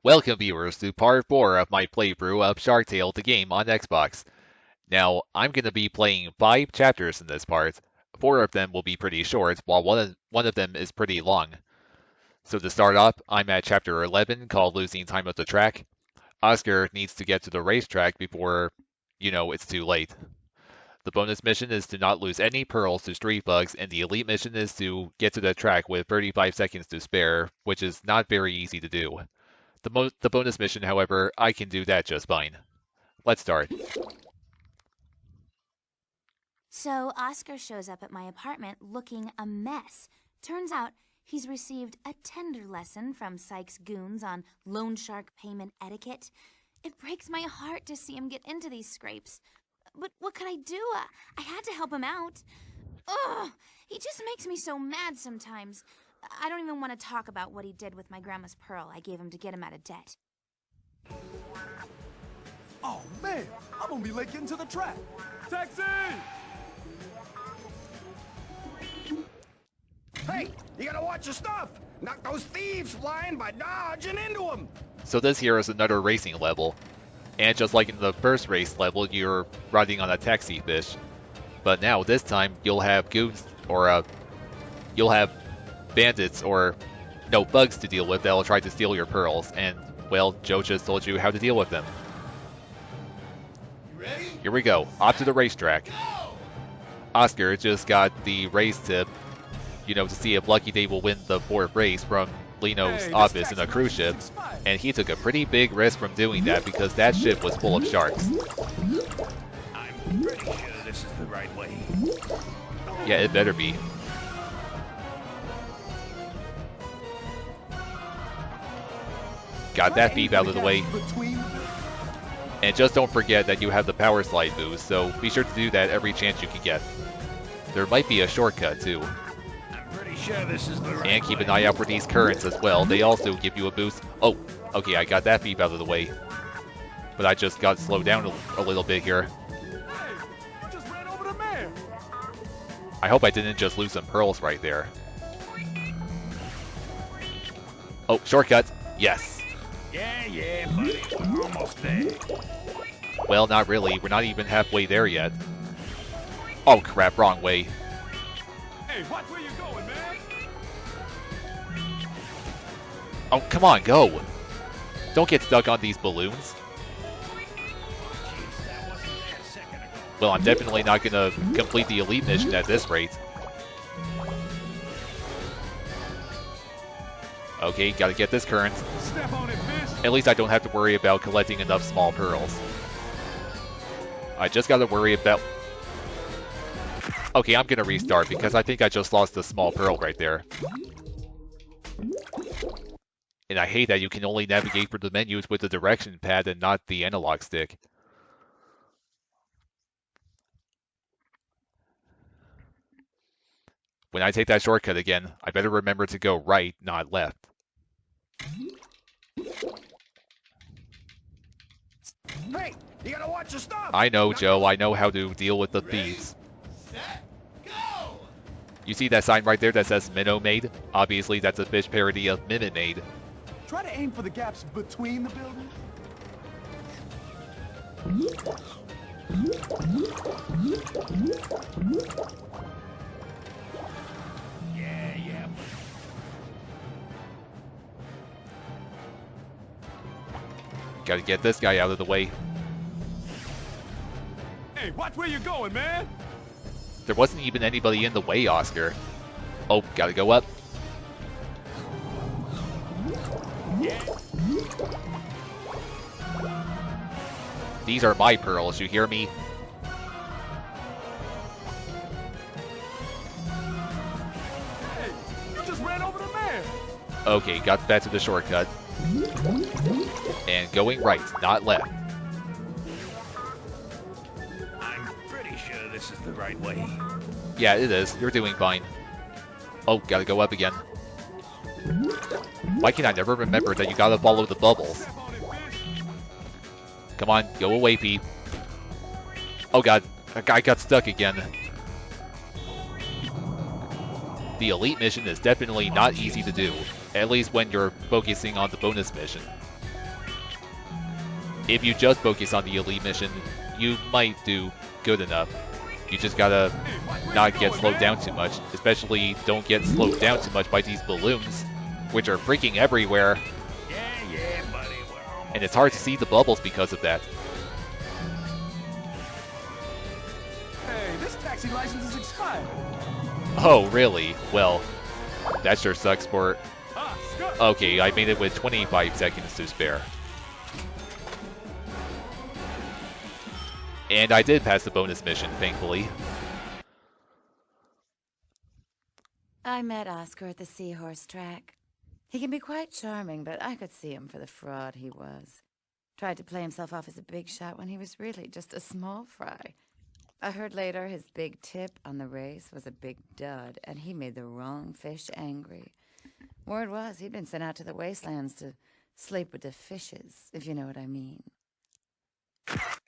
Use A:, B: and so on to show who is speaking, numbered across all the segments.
A: Welcome viewers to part 4 of my playthrough of Shark Tale the game on Xbox. Now, I'm going to be playing 5 chapters in this part. 4 of them will be pretty short, while one of them is pretty long. So to start off, I'm at chapter 11 called Losing Time of the Track. Oscar needs to get to the racetrack before, it's too late. The bonus mission is to not lose any pearls to street bugs, and the elite mission is to get to the track with 35 seconds to spare, which is not very easy to do. The bonus mission, however, I can do that just fine. Let's start.
B: So Oscar shows up at my apartment looking a mess. Turns out he's received a tender lesson from Sykes goons on loan shark payment etiquette. It breaks my heart to see him get into these scrapes. But what could I do? I had to help him out. Ugh, he just makes me so mad sometimes. I don't even want to talk about what he did with my grandma's pearl I gave him to get him out of debt.
C: Oh man, I'm gonna be late getting to the track. Taxi!
D: Hey, you gotta watch your stuff! Knock those thieves flying by dodging into them!
A: So this here is another racing level. And just like in the first race level, you're riding on a taxi fish. But now, this time, you'll have goons, or you'll have bandits, or no, bugs to deal with that'll try to steal your pearls. And, well, Joe just told you how to deal with them.
D: Ready?
A: Here we go, off to the racetrack.
D: Go!
A: Oscar just got the race tip, to see if Lucky Day will win the 4th race from Lino's
C: Hey,
A: office in a cruise ship. And he took a pretty big risk from doing that because that ship was full of sharks.
D: I'm pretty sure this is the right way.
A: Yeah, it better be. Got that beep out of the way. And just don't forget that you have the power slide boost, so be sure to do that every chance you can get. There might be a shortcut too.
D: I'm pretty sure this is the right way.
A: And keep an eye out for these currents as well. They also give you a boost. Oh, okay, I got that beep out of the way. But I just got slowed down a little bit here.
C: Hey, you just ran over the man.
A: I hope I didn't just lose some pearls right there. Oh, shortcut. Yes.
D: Yeah, buddy. We're almost there.
A: Well, not really. We're not even halfway there yet. Oh, crap. Wrong way.
C: Hey, watch where you going, man.
A: Oh, come on, go. Don't get stuck on these balloons.
D: Jeez, that wasn't there a second ago.
A: Well, I'm definitely not going to complete the elite mission at this rate. Okay, gotta get this current.
C: Step on it, fish.
A: At least I don't have to worry about collecting enough small pearls. I just gotta worry about... Okay, I'm gonna restart because I think I just lost a small pearl right there. And I hate that you can only navigate through the menus with the direction pad and not the analog stick. When I take that shortcut again, I better remember to go right, not left.
D: Hey, you gotta watch your stuff!
A: I know,
D: Knock
A: Joe.
D: those-
A: I know how to deal with the
D: Ready?
A: thieves.
D: Set, go!
A: You see that sign right there that says Minnow Maid? Obviously, that's a fish parody of Minute Maid.
C: Try to aim for the gaps between the buildings.
D: Yeah.
A: Gotta get this guy out of the way.
C: Hey, watch where you going, man.
A: There wasn't even anybody in the way, Oscar. Oh, gotta go up.
D: Yeah.
A: These are my pearls, you hear me?
C: Hey, you just ran over the man.
A: Okay, got back to the shortcut. And going right, not left.
D: I'm pretty sure this is the right way.
A: Yeah, it is. You're doing fine. Oh, gotta go up again. Why can I never remember that you gotta follow the bubbles?
C: Step on it, fish.
A: Come on, go away, Pete. Oh god, a guy got stuck again. The elite mission is definitely not easy to do, at least when you're focusing on the bonus mission. if you just focus on the elite mission, you might do good enough. You just gotta not get slowed down too much. Especially don't get slowed down too much by these balloons, which are freaking everywhere.
D: Yeah, buddy.
A: And it's hard to see the bubbles because of that.
C: Hey, this taxi license is expired.
A: Oh, really? Well, that sure sucks for...
C: Oscar!
A: Okay, I made it with 25 seconds to spare. And I did pass the bonus mission, thankfully.
E: I met Oscar at the Seahorse track. He can be quite charming, but I could see him for the fraud he was. Tried to play himself off as a big shot when he was really just a small fry. I heard later his big tip on the race was a big dud, and he made the wrong fish angry. Word was he'd been sent out to the wastelands to sleep with the fishes, if you know what I mean.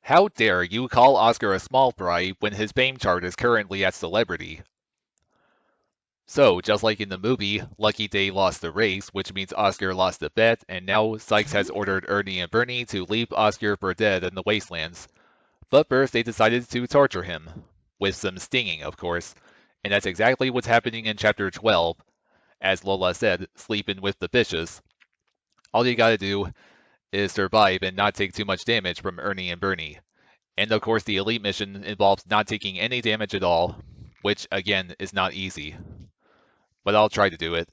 A: How dare you call Oscar a small fry when his fame chart is currently at celebrity? So, just like in the movie, Lucky Day lost the race, which means Oscar lost the bet, and now Sykes has ordered Ernie and Bernie to leave Oscar for dead in the wastelands. But first they decided to torture him. With some stinging, of course. And that's exactly what's happening in Chapter 12. As Lola said, sleeping with the fishes. All you gotta do is survive and not take too much damage from Ernie and Bernie. And of course the elite mission involves not taking any damage at all, which again is not easy. But I'll try to do it.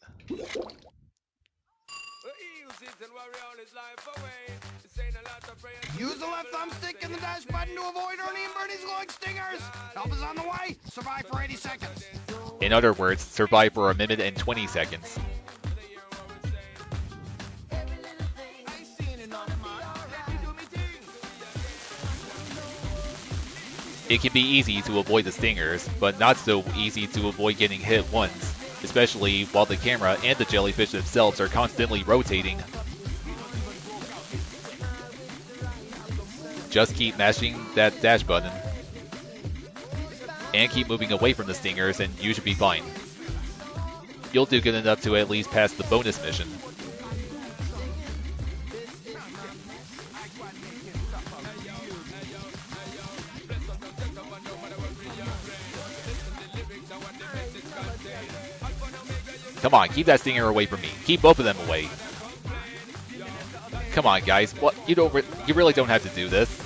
D: Use the left thumbstick and the dash button to avoid Ernie and Bernie's glowing stingers. Help is on the way. Survive for 80 seconds.
A: In other words, survive for 1 minute and 20 seconds. It can be easy to avoid the stingers, but not so easy to avoid getting hit once, especially while the camera and the jellyfish themselves are constantly rotating. Just keep mashing that dash button, and keep moving away from the stingers and you should be fine. You'll do good enough to at least pass the bonus mission. Come on, keep that stinger away from me. Keep both of them away. Come on, guys. What? You really don't have to do this.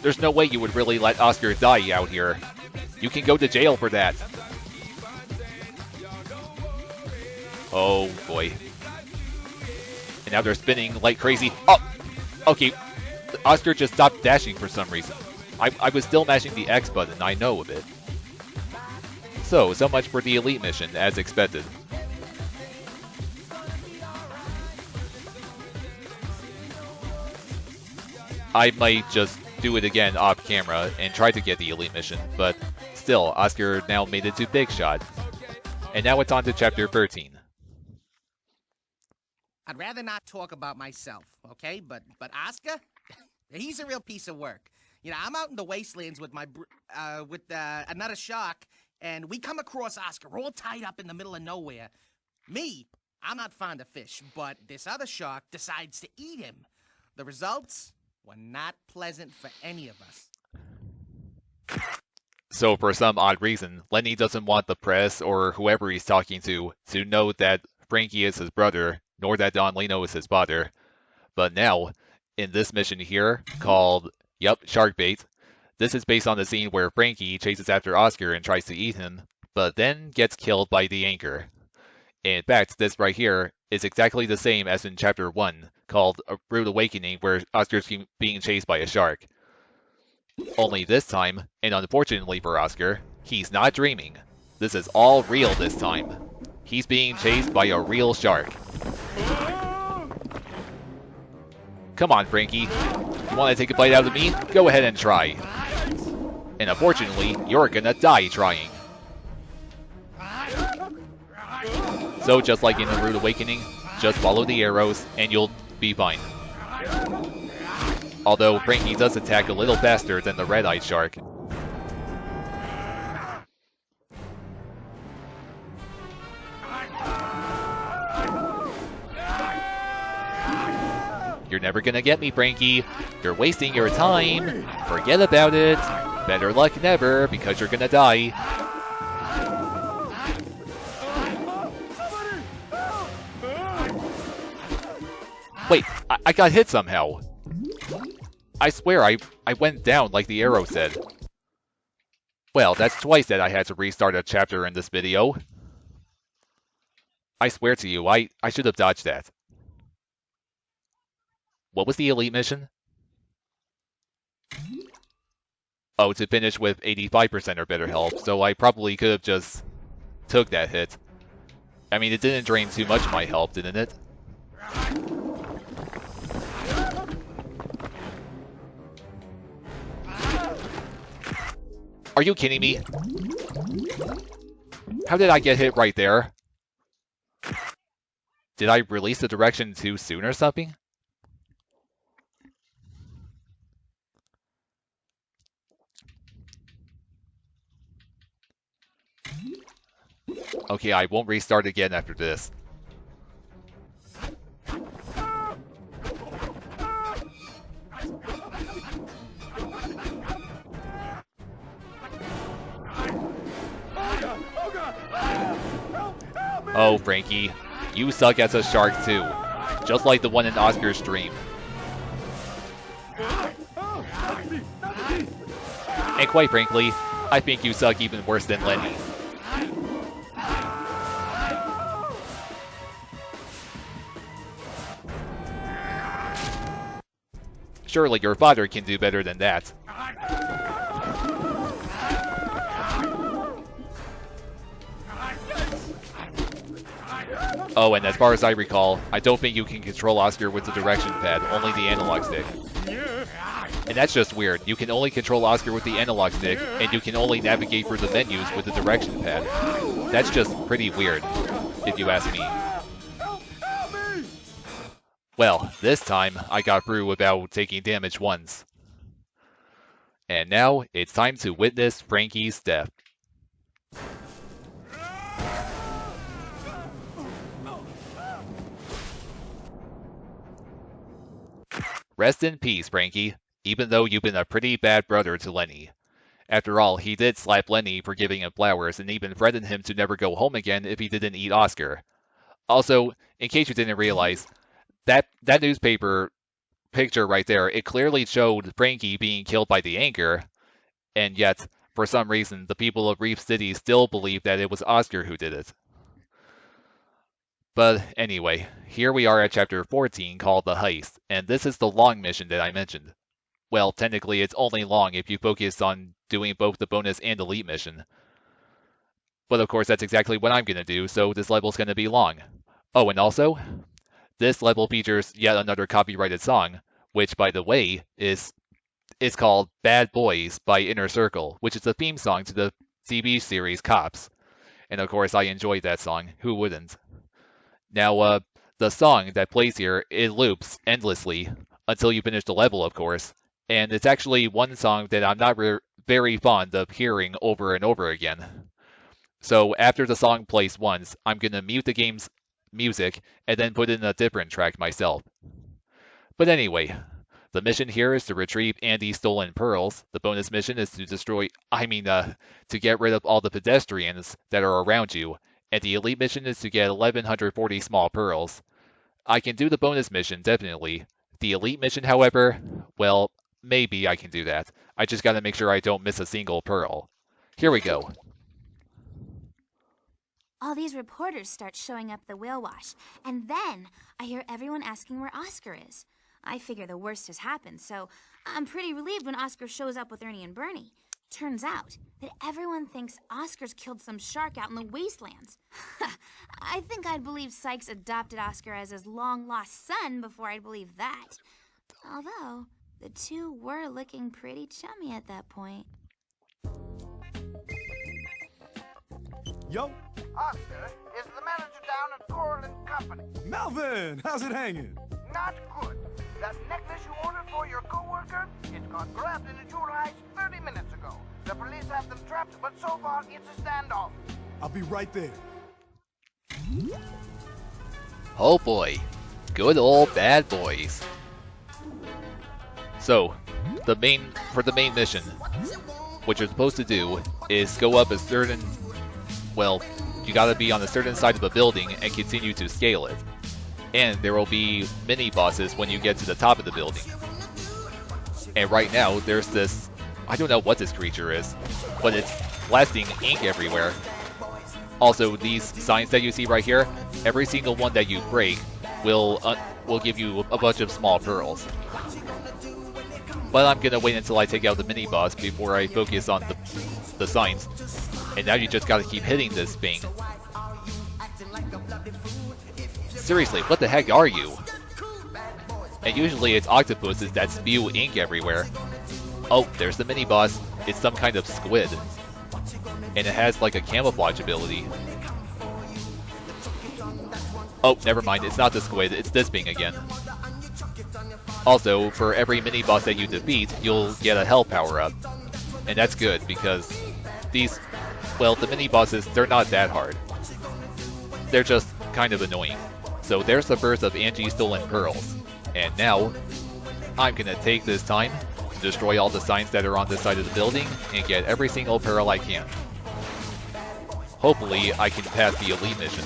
A: There's no way you would really let Oscar die out here. You can go to jail for that. Oh boy. And now they're spinning like crazy. Oh, okay. Oscar just stopped dashing for some reason. I was still mashing the X button. I know of it. So much for the elite mission, as expected. I might just do it again off camera and try to get the elite mission, but still, Oscar now made it to Big Shot. And now it's on to Chapter 13.
F: I'd rather not talk about myself, okay? But Oscar, he's a real piece of work. You know, I'm out in the wastelands with another shark, and we come across Oscar all tied up in the middle of nowhere. Me, I'm not fond of fish, but this other shark decides to eat him. The results were not pleasant for any of us.
A: So for some odd reason, Lenny doesn't want the press or whoever he's talking to know that Frankie is his brother, nor that Don Lino is his father. But now, in this mission here, called, Sharkbait, this is based on the scene where Frankie chases after Oscar and tries to eat him, but then gets killed by the anchor. In fact, this right here is exactly the same as in Chapter 1, called A Rude Awakening, where Oscar's being chased by a shark. Only this time, and unfortunately for Oscar, he's not dreaming. This is all real this time. He's being chased by a real shark. Come on, Frankie. You want to take a bite out of me? Go ahead and try. And unfortunately, you're gonna die trying. So just like in A Rude Awakening, just follow the arrows and you'll be fine. Although Frankie does attack a little faster than the red-eyed shark. You're never gonna get me, Frankie. You're wasting your time. Forget about it. Better luck never, because you're gonna die. Wait, I got hit somehow. I swear I went down like the arrow said. Well, that's twice that I had to restart a chapter in this video. I swear to you, I should have dodged that. What was the elite mission? Oh, to finish with 85% or better health, so I probably could have just took that hit. I mean, it didn't drain too much of my health, didn't it? Are you kidding me? How did I get hit right there? Did I release the direction too soon or something? Okay, I won't restart again after this. Oh, Frankie, you suck as a shark too, just like the one in Oscar's stream. And quite frankly, I think you suck even worse than Lenny. Surely your father can do better than that. Oh, and as far as I recall, I don't think you can control Oscar with the direction pad, only the analog stick. And that's just weird. You can only control Oscar with the analog stick, and you can only navigate through the menus with the direction pad. That's just pretty weird, if you ask me. Well, this time, I got through without taking damage once. And now, it's time to witness Frankie's death. Rest in peace, Frankie, even though you've been a pretty bad brother to Lenny. After all, he did slap Lenny for giving him flowers and even threatened him to never go home again if he didn't eat Oscar. Also, in case you didn't realize, that newspaper picture right there, it clearly showed Frankie being killed by the anchor, and yet, for some reason, the people of Reef City still believe that it was Oscar who did it. But anyway, here we are at Chapter 14 called The Heist, and this is the long mission that I mentioned. Well, technically it's only long if you focus on doing both the bonus and elite mission. But of course that's exactly what I'm going to do, so this level's going to be long. Oh, and also, this level features yet another copyrighted song, which by the way is called Bad Boys by Inner Circle, which is a theme song to the TV series Cops. And of course I enjoyed that song, who wouldn't? Now, the song that plays here, it loops endlessly until you finish the level, of course, and it's actually one song that I'm not very fond of hearing over and over again. So after the song plays once, I'm going to mute the game's music and then put in a different track myself. But anyway, the mission here is to retrieve Andy's stolen pearls. The bonus mission is to to get rid of all the pedestrians that are around you. And the elite mission is to get 1,140 small pearls. I can do the bonus mission, definitely. The elite mission, however, well, maybe I can do that. I just gotta make sure I don't miss a single pearl. Here we go.
B: All these reporters start showing up the whale wash, and then I hear everyone asking where Oscar is. I figure the worst has happened, so I'm pretty relieved when Oscar shows up with Ernie and Bernie. Turns out that everyone thinks Oscar's killed some shark out in the wastelands. I think I'd believe Sykes adopted Oscar as his long-lost son before I'd believe that. Although, the two were looking pretty chummy at that point.
C: Yo,
D: Oscar is the manager down at Coral & Company.
C: Melvin, how's it hanging?
D: Not good. That necklace you ordered for your coworker, it got grabbed in a jewel heist 30 minutes ago. The police have them trapped, but so far it's a standoff.
C: I'll be right there.
A: Oh boy, good old Bad Boys. So, for the main mission, what you're supposed to do is go up a certain, well, you gotta be on a certain side of a building and continue to scale it. And there will be mini-bosses when you get to the top of the building. And right now, there's this, I don't know what this creature is, but it's blasting ink everywhere. Also, these signs that you see right here, every single one that you break will give you a bunch of small pearls. But I'm gonna wait until I take out the mini-boss before I focus on the signs. And now you just gotta keep hitting this thing. Seriously, what the heck are you? And usually it's octopuses that spew ink everywhere. Oh, there's the mini-boss. It's some kind of squid. And it has like a camouflage ability. Oh, never mind, it's not the squid, it's this thing again. Also, for every mini-boss that you defeat, you'll get a health power-up. And that's good, because these, well, the mini-bosses, they're not that hard. They're just kind of annoying. So there's the birth of Angie's Stolen Pearls. And now, I'm gonna take this time, destroy all the signs that are on this side of the building, and get every single pearl I can. Hopefully, I can pass the elite mission.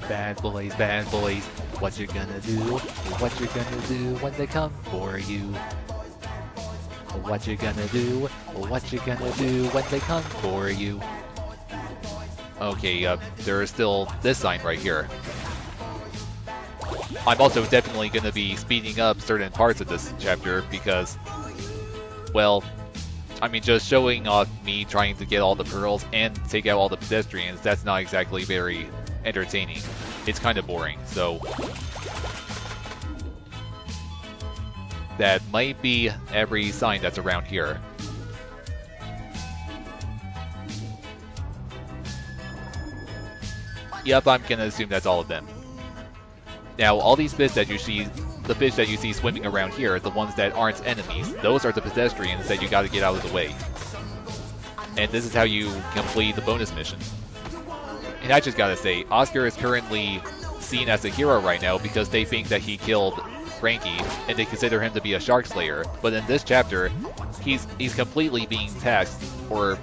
A: Bad boys, what you gonna do? What you gonna do when they come for you? What you gonna do? What you gonna do when they come for you? Okay, there is still this sign right here. I'm also definitely gonna be speeding up certain parts of this chapter because, well, I mean, just showing off me trying to get all the pearls and take out all the pedestrians, that's not exactly very entertaining. It's kind of boring, so that might be every sign that's around here. Yep, I'm gonna assume that's all of them. Now, all these fish that you see, the fish that you see swimming around here, the ones that aren't enemies, those are the pedestrians that you gotta get out of the way. And this is how you complete the bonus mission. And I just gotta say, Oscar is currently seen as a hero right now because they think that he killed Frankie, and they consider him to be a shark slayer. But in this chapter, he's completely being tasked, or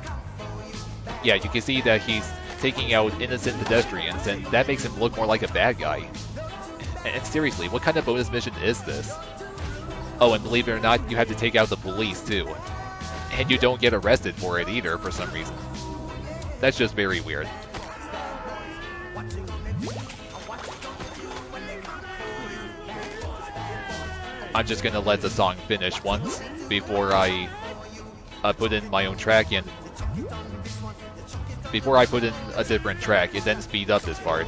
A: yeah, you can see that he's taking out innocent pedestrians, and that makes him look more like a bad guy. And seriously, what kind of bonus mission is this? Oh, and believe it or not, you have to take out the police too. And you don't get arrested for it either, for some reason. That's just very weird. I'm just gonna let the song finish once before I put in my own track, and before I put in a different track and then speed up this part.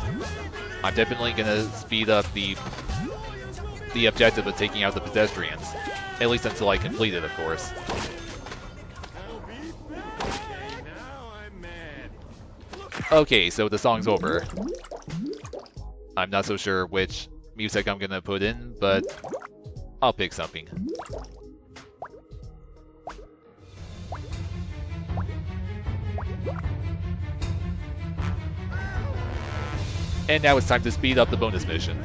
A: I'm definitely gonna speed up the objective of taking out the pedestrians, at least until I complete it, of course. Okay, so the song's over. I'm not so sure which music I'm gonna put in, but I'll pick something. And now it's time to speed up the bonus mission.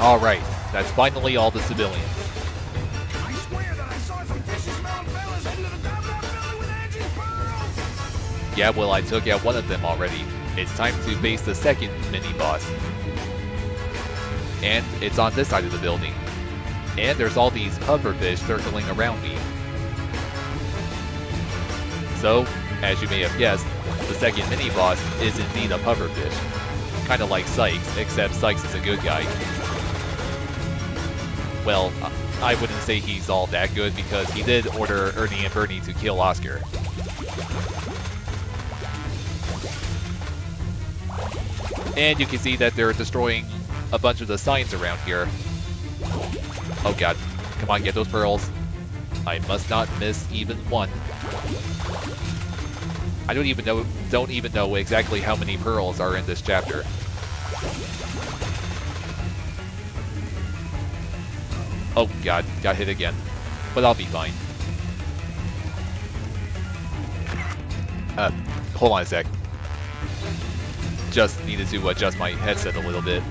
A: Alright, that's finally all the civilians.
C: I swear that I saw some fishy smelling fellas heading to the top of that building with Angie's pearls!
A: Yeah, well, I took out one of them already. It's time to face the second mini-boss. And it's on this side of the building. And there's all these pufferfish circling around me. So, as you may have guessed, the second mini-boss is indeed a pufferfish. Kinda like Sykes, except Sykes is a good guy. Well, I wouldn't say he's all that good because he did order Ernie and Bernie to kill Oscar. And you can see that they're destroying a bunch of the signs around here. Oh god, come on, get those pearls. I must not miss even one. I don't even know exactly how many pearls are in this chapter. Oh god, got hit again. But I'll be fine. Hold on a sec. Just needed to adjust my headset a little bit.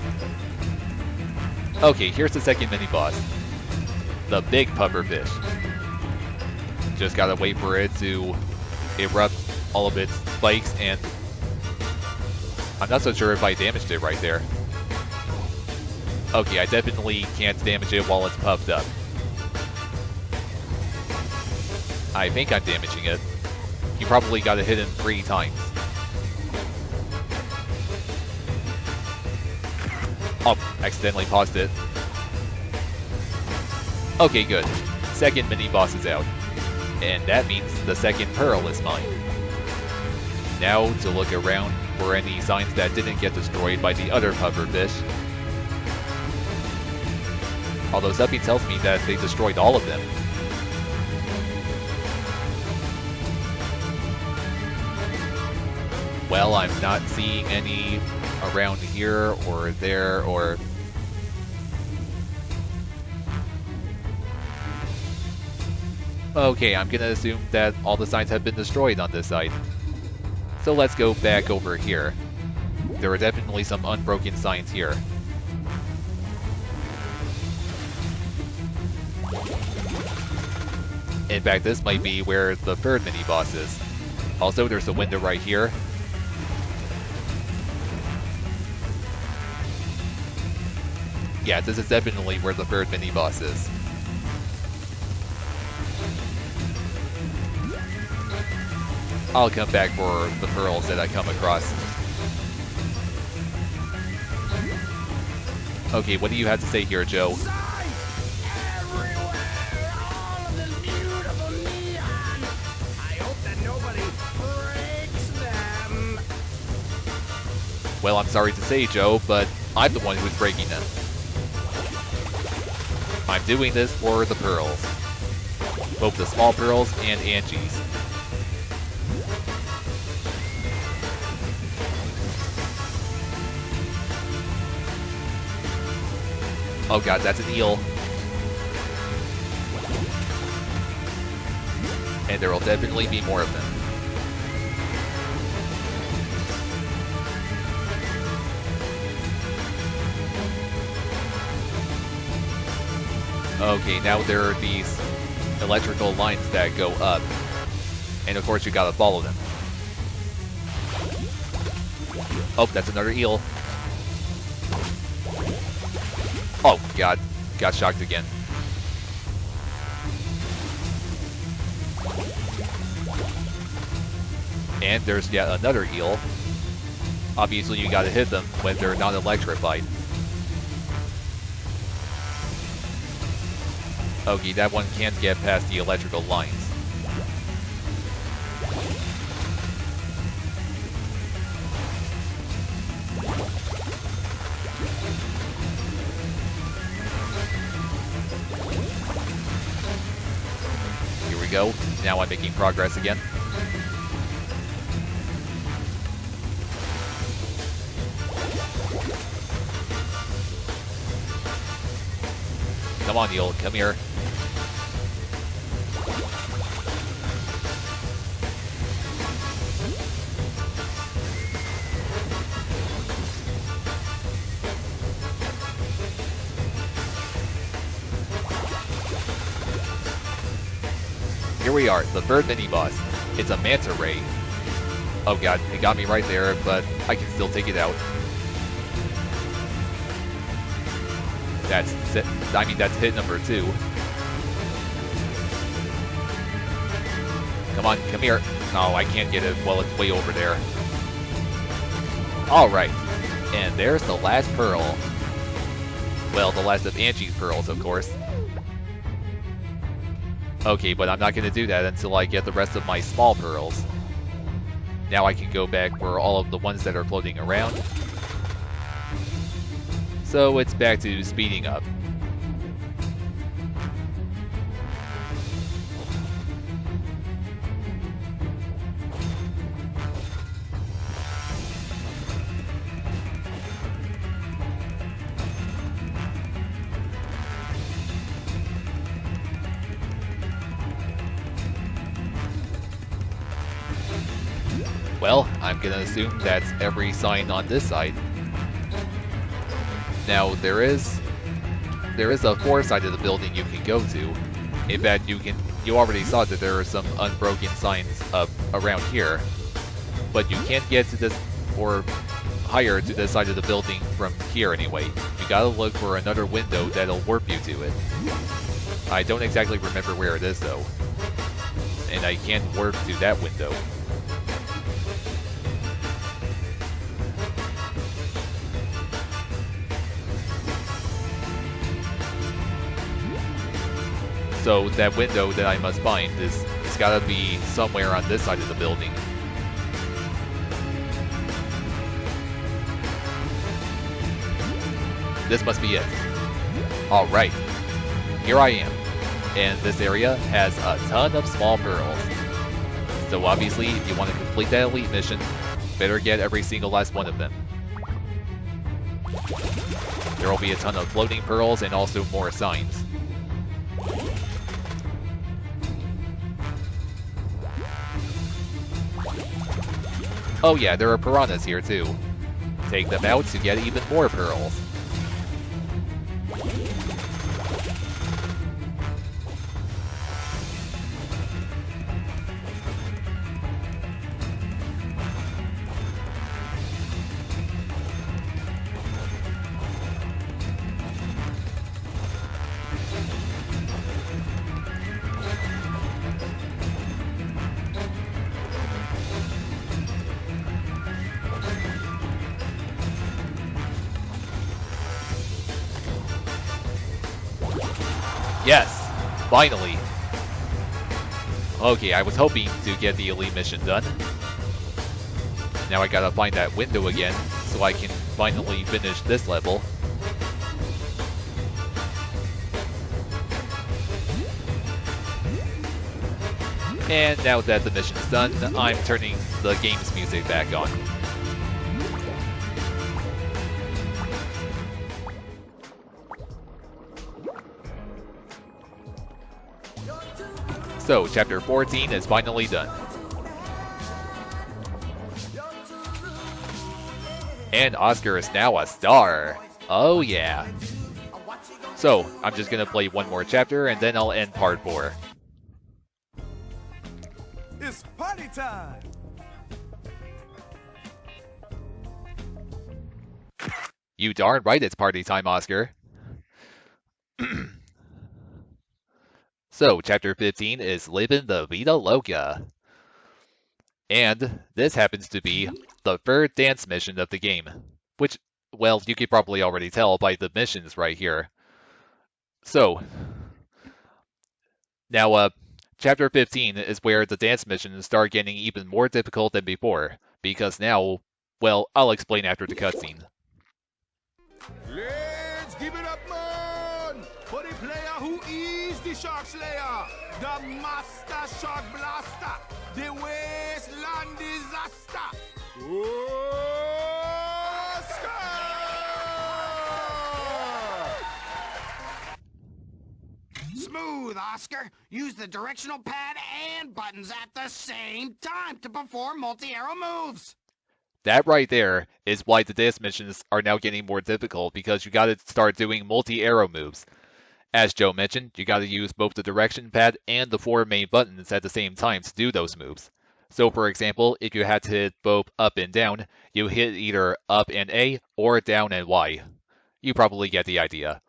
A: Okay, here's the second mini-boss. The big pufferfish. Just gotta wait for it to erupt all of its spikes, and I'm not so sure if I damaged it right there. Okay, I definitely can't damage it while it's puffed up. I think I'm damaging it. You probably gotta hit him 3 times. Oh, accidentally paused it. Okay, good. Second mini-boss is out. And that means the second pearl is mine. Now to look around for any signs that didn't get destroyed by the other pufferfish. Although something tells me that they destroyed all of them. Well, I'm not seeing any around here or there or... Okay, I'm gonna assume that all the signs have been destroyed on this side. So let's go back over here. There are definitely some unbroken signs here. In fact, this might be where the third mini-boss is. Also, there's a window right here. Yeah, this is definitely where the third mini-boss is. I'll come back for the pearls that I come across. Okay, what do you have to say here, Joe? Well, I'm sorry to say, Joe, but I'm the one who's breaking them. I'm doing this for the pearls. Both the small pearls and Angie's. Oh god, that's an eel. And there will definitely be more of them. Okay, now there are these electrical lines that go up. And of course you gotta follow them. Oh, that's another eel. Oh god, got shocked again. And there's yet another eel. Obviously you gotta hit them when they're not electrified. Okay, that one can't get past the electrical lines. Here we go. Now I'm making progress again. Come on, eel, come here. Here we are, the third mini-boss. It's a manta ray. Oh god, it got me right there, but I can still take it out. That's hit number 2. Come on, come here. Oh, I can't get it. Well, it's way over there. Alright. And there's the last pearl. Well, the last of Angie's pearls, of course. Okay, but I'm not going to do that until I get the rest of my small pearls. Now I can go back for all of the ones that are floating around. So it's back to speeding up. Well, I'm gonna assume that's every sign on this side. Now, there is a fourth side of the building you can go to. In fact, you already saw that there are some unbroken signs up around here. But you can't get to this, or higher to this side of the building from here anyway. You gotta look for another window that'll warp you to it. I don't exactly remember where it is though. And I can't warp to that window. So that window that I must find it's gotta be somewhere on this side of the building. This must be it. Alright, here I am. And this area has a ton of small pearls. So obviously, if you want to complete that elite mission, better get every single last one of them. There will be a ton of floating pearls and also more signs. Oh yeah, there are piranhas here too. Take them out to get even more pearls. Yes! Finally! Okay, I was hoping to get the elite mission done. Now I gotta find that window again, so I can finally finish this level. And now that the mission's done, I'm turning the game's music back on. So, Chapter 14 is finally done. And Oscar is now a star. Oh yeah. So, I'm just gonna play one more chapter and then I'll end part 4.
C: It's party time!
A: You darn right it's party time, Oscar. So, Chapter 15 is Livin' the Vida Loca. And this happens to be the third dance mission of the game. Which, well, you could probably already tell by the missions right here. So, now, Chapter 15 is where the dance missions start getting even more difficult than before. Because now, well, I'll explain after the cutscene.
C: Let's give it up, man! For the player who is the Shark Slayer, the Master Shark Blaster, the Wasteland Disaster, Oscar!
D: Smooth, Oscar. Use the directional pad and buttons at the same time to perform multi-arrow moves.
A: That right there is why the dance missions are now getting more difficult, because you gotta start doing multi-arrow moves. As Joe mentioned, you gotta use both the direction pad and the 4 main buttons at the same time to do those moves. So for example, if you had to hit both up and down, you hit either up and A or down and Y. You probably get the idea.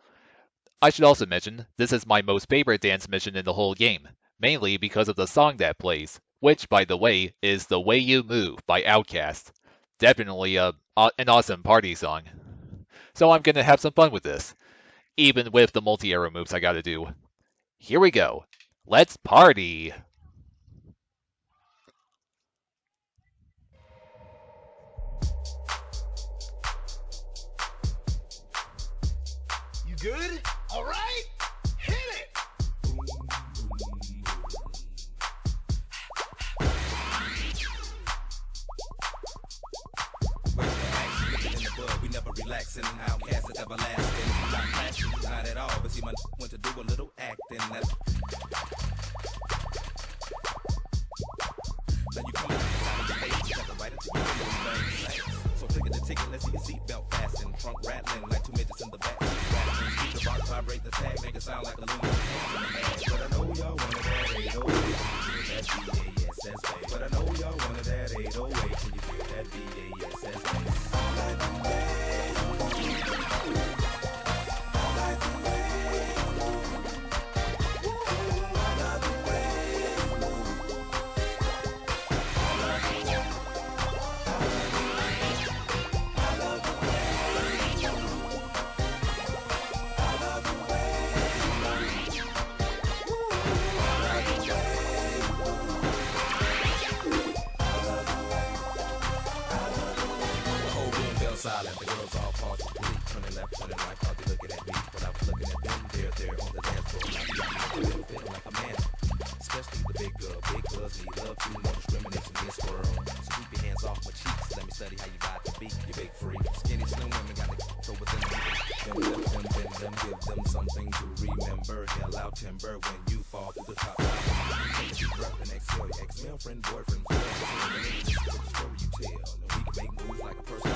A: I should also mention, this is my most favorite dance mission in the whole game, mainly because of the song that plays, which, by the way, is The Way You Move by Outkast. Definitely an awesome party song. So I'm gonna have some fun with this, even with the multi-arrow moves I gotta do. Here we go. Let's party!
C: You good? All right. Hit it.
G: We never relaxing, outcast is everlasting. Not clashing, not at all. But see, my went to do a little acting. Now you come out of the face, you right into your thing. So click the ticket, let's see your seatbelt fasten. Trunk rattling like two midgets in the back. Keep the box vibrate the tag, make it sound like a little but I know y'all wanted that 808. That BASS bass. But I know y'all wanted that 808. Can you feel that BASS bass? Silent, the girls all paused with glee, turning left, turning right, thought they looking at me, but I was looking at them. They're on the dance floor, not feeling like a man, especially the big girls need love too, no discrimination, this world. So keep your hands off my cheeks, let me study how you ride the beat. You big freak, skinny slim women got the control within them. Then lift them, bend them, give them something to remember. Hell out timber when you fall through the top. Take a deep breath and exhale. Your ex-male friend, boyfriend, friend, the story you tell. And we can make moves like a person.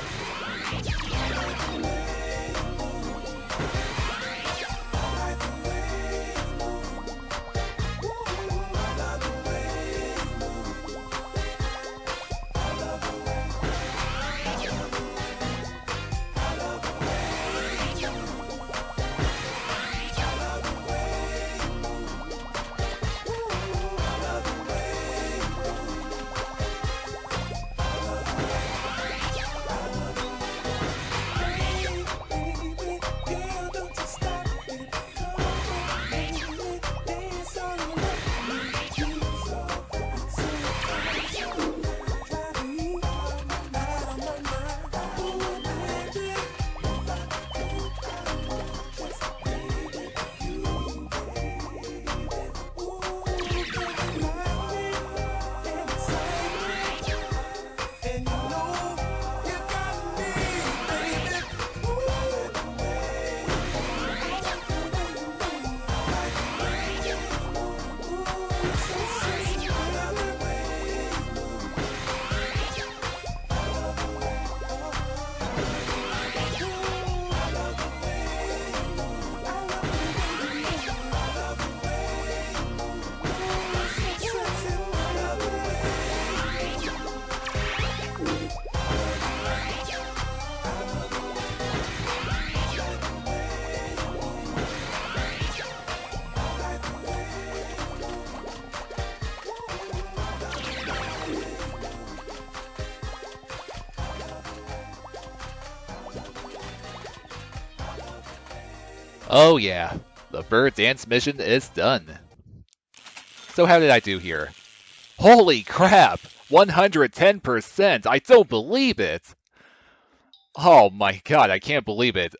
A: Oh yeah, the bird dance mission is done. So how did I do here? Holy crap! 110%! I don't believe it! Oh my god, I can't believe it.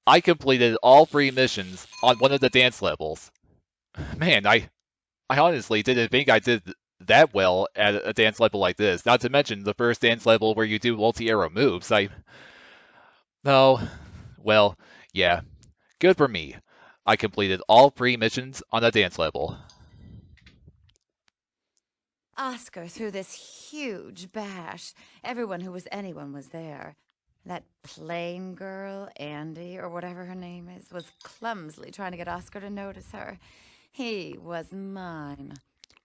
A: I completed all 3 missions on one of the dance levels. Man, I honestly didn't think I did that well at a dance level like this, not to mention the first dance level where you do multi-arrow moves. No, well, yeah. Good for me. I completed all 3 missions on a dance level.
E: Oscar threw this huge bash. Everyone who was anyone was there. That plain girl, Andy, or whatever her name is, was clumsily trying to get Oscar to notice her. He was mine.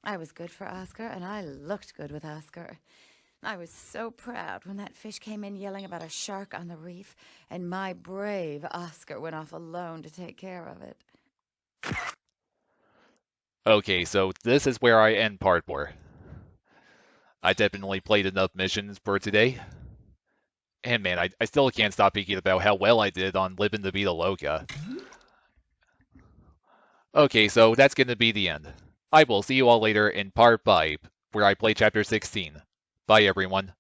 E: I was good for Oscar, and I looked good with Oscar. I was so proud when that fish came in yelling about a shark on the reef, and my brave Oscar went off alone to take care of it.
A: Okay, so this is where I end part 4. I definitely played enough missions for today. And man, I still can't stop thinking about how well I did on Living the Vida Loca. Okay, so that's going to be the end. I will see you all later in part 5, where I play Chapter 16. Bye, everyone.